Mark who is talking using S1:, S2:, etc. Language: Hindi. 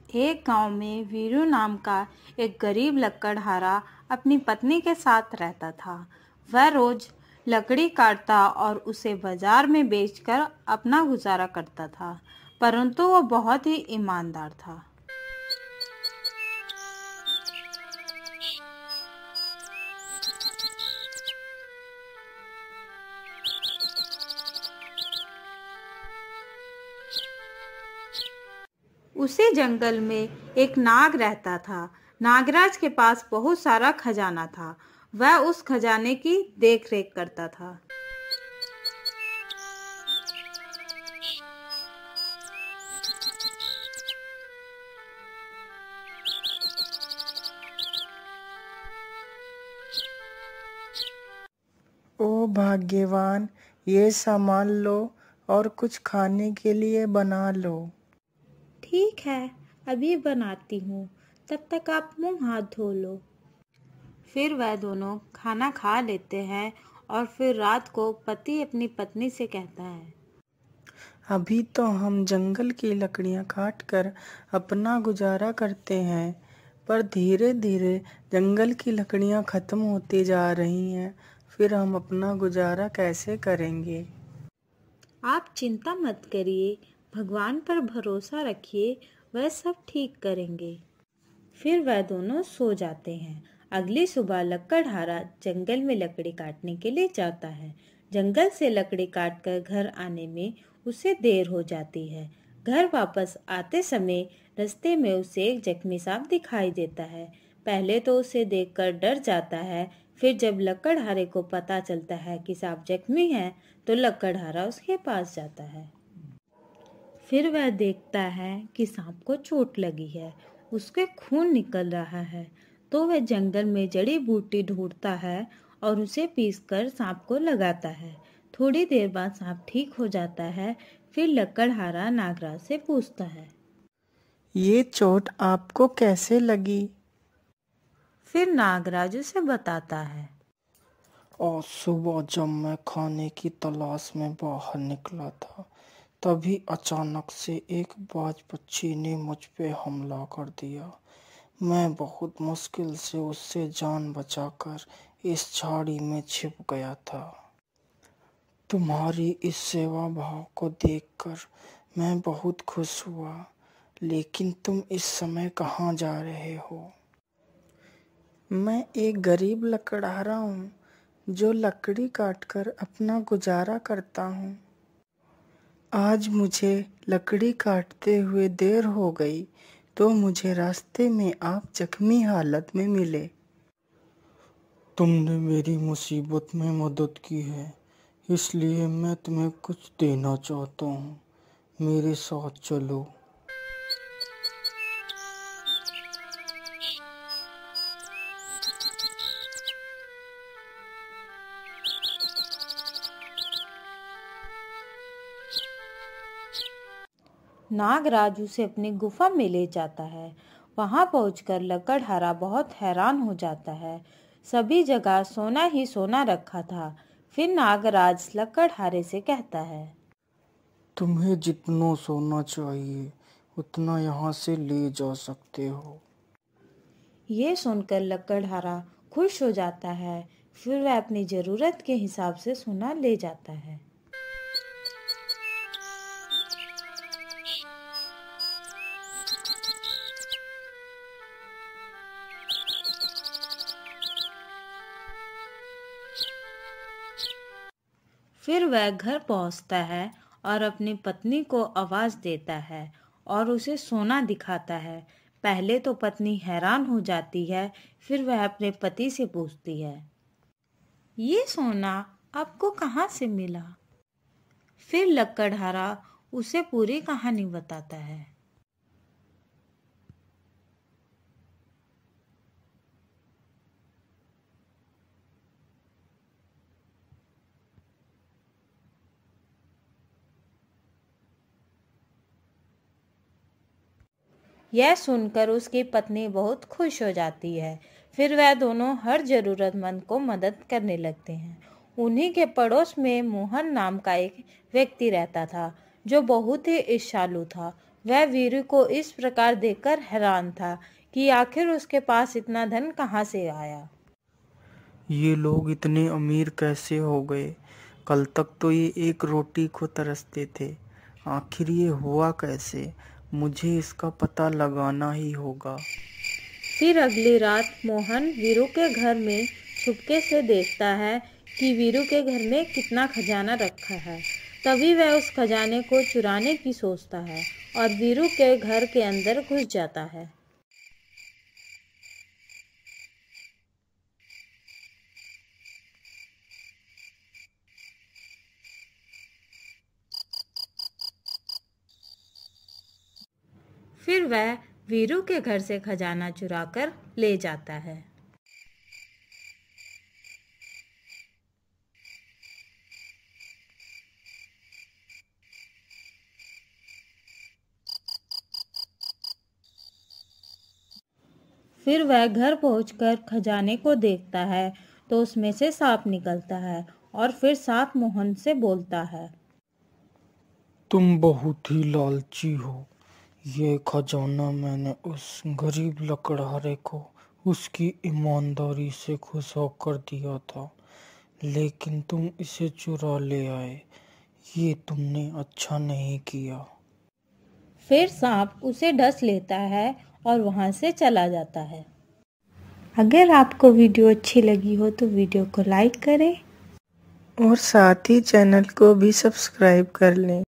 S1: एक गांव में वीरू नाम का एक गरीब लकड़हारा अपनी पत्नी के साथ रहता था। वह रोज लकड़ी काटता और उसे बाजार में बेचकर अपना गुजारा करता था, परंतु वह बहुत ही ईमानदार था। उसी जंगल में एक नाग रहता था। नागराज के पास बहुत सारा खजाना था। वह उस खजाने की देखरेख करता था।
S2: ओ भाग्यवान, ये सामान लो और कुछ खाने के लिए बना लो।
S1: ठीक है, अभी बनाती हूँ, तब तक आप मुंह हाथ धो लो। फिर वह दोनों खाना खा लेते हैं और फिर रात को पति अपनी पत्नी से कहता है,
S2: अभी तो हम जंगल की लकड़ियां काट कर अपना गुजारा करते हैं, पर धीरे धीरे जंगल की लकड़ियां खत्म होती जा रही हैं। फिर हम अपना गुजारा कैसे करेंगे?
S1: आप चिंता मत करिए, भगवान पर भरोसा रखिए, वह सब ठीक करेंगे। फिर वह दोनों सो जाते हैं। अगली सुबह लकड़हारा जंगल में लकड़ी काटने के लिए जाता है। जंगल से लकड़ी काटकर घर आने में उसे देर हो जाती है। घर वापस आते समय रास्ते में उसे एक जख्मी सांप दिखाई देता है। पहले तो उसे देखकर डर जाता है, फिर जब लकड़हारे को पता चलता है कि सांप जख्मी है, तो लकड़हारा उसके पास जाता है। फिर वह देखता है कि सांप को चोट लगी है, उसके खून निकल रहा है। तो वह जंगल में जड़ी बूटी ढूंढता है और उसे पीसकर सांप को लगाता है। थोड़ी देर बाद सांप ठीक हो जाता है। फिर लकड़हारा नागराज से पूछता है,
S2: ये चोट आपको कैसे लगी?
S1: फिर नागराज उसे बताता है,
S2: और सुबह जब मैं खाने की तलाश में बाहर निकला था, तभी अचानक से एक बाज पक्षी ने मुझ पे हमला कर दिया। मैं बहुत मुश्किल से उससे जान बचाकर इस झाड़ी में छिप गया था। तुम्हारी इस सेवा भाव को देखकर मैं बहुत खुश हुआ, लेकिन तुम इस समय कहाँ जा रहे हो? मैं एक गरीब लकड़हारा हूँ, जो लकड़ी काटकर अपना गुजारा करता हूँ। आज मुझे लकड़ी काटते हुए देर हो गई, तो मुझे रास्ते में आप जख्मी हालत में मिले। तुमने मेरी मुसीबत में मदद की है, इसलिए मैं तुम्हें कुछ देना चाहता हूँ। मेरे साथ चलो।
S1: नागराज उसे अपनी गुफा में ले जाता है। वहां पहुंचकर लकड़हारा बहुत हैरान हो जाता है। सभी जगह सोना ही सोना रखा था। फिर नागराज लकड़हारे से कहता है,
S2: तुम्हें जितना सोना चाहिए उतना यहाँ से ले जा सकते हो।
S1: ये सुनकर लकड़हारा खुश हो जाता है। फिर वह अपनी जरूरत के हिसाब से सोना ले जाता है। फिर वह घर पहुंचता है और अपनी पत्नी को आवाज देता है और उसे सोना दिखाता है। पहले तो पत्नी हैरान हो जाती है, फिर वह अपने पति से पूछती है, ये सोना आपको कहाँ से मिला? फिर लकड़हारा उसे पूरी कहानी बताता है। यह सुनकर उसकी पत्नी बहुत खुश हो जाती है। फिर वह दोनों हर जरूरतमंद को मदद करने लगते हैं। उन्हीं के पड़ोस में मोहन नाम का एक व्यक्ति रहता था, जो बहुत ही ईर्ष्यालु था। वह वीरू को इस प्रकार देखकर हैरान था कि आखिर उसके पास इतना धन कहाँ से आया।
S2: ये लोग इतने अमीर कैसे हो गए? कल तक तो ये एक रोटी को तरसते थे। आखिर ये हुआ कैसे? मुझे इसका पता लगाना ही होगा।
S1: फिर अगली रात मोहन वीरू के घर में छुपके से देखता है कि वीरू के घर में कितना खजाना रखा है। तभी वह उस खजाने को चुराने की सोचता है और वीरू के घर के अंदर घुस जाता है। फिर वह वीरू के घर से खजाना चुराकर ले जाता है। फिर वह घर पहुंचकर खजाने को देखता है तो उसमें से सांप निकलता है और फिर सांप मोहन से बोलता है,
S2: तुम बहुत ही लालची हो। ये खजाना मैंने उस गरीब लकड़हारे को उसकी ईमानदारी से खुश होकर दिया था, लेकिन तुम इसे चुरा ले आए। ये तुमने अच्छा नहीं किया।
S1: फिर सांप उसे डस लेता है और वहां से चला जाता है। अगर आपको वीडियो अच्छी लगी हो तो वीडियो को लाइक करें
S2: और साथ ही चैनल को भी सब्सक्राइब कर लें।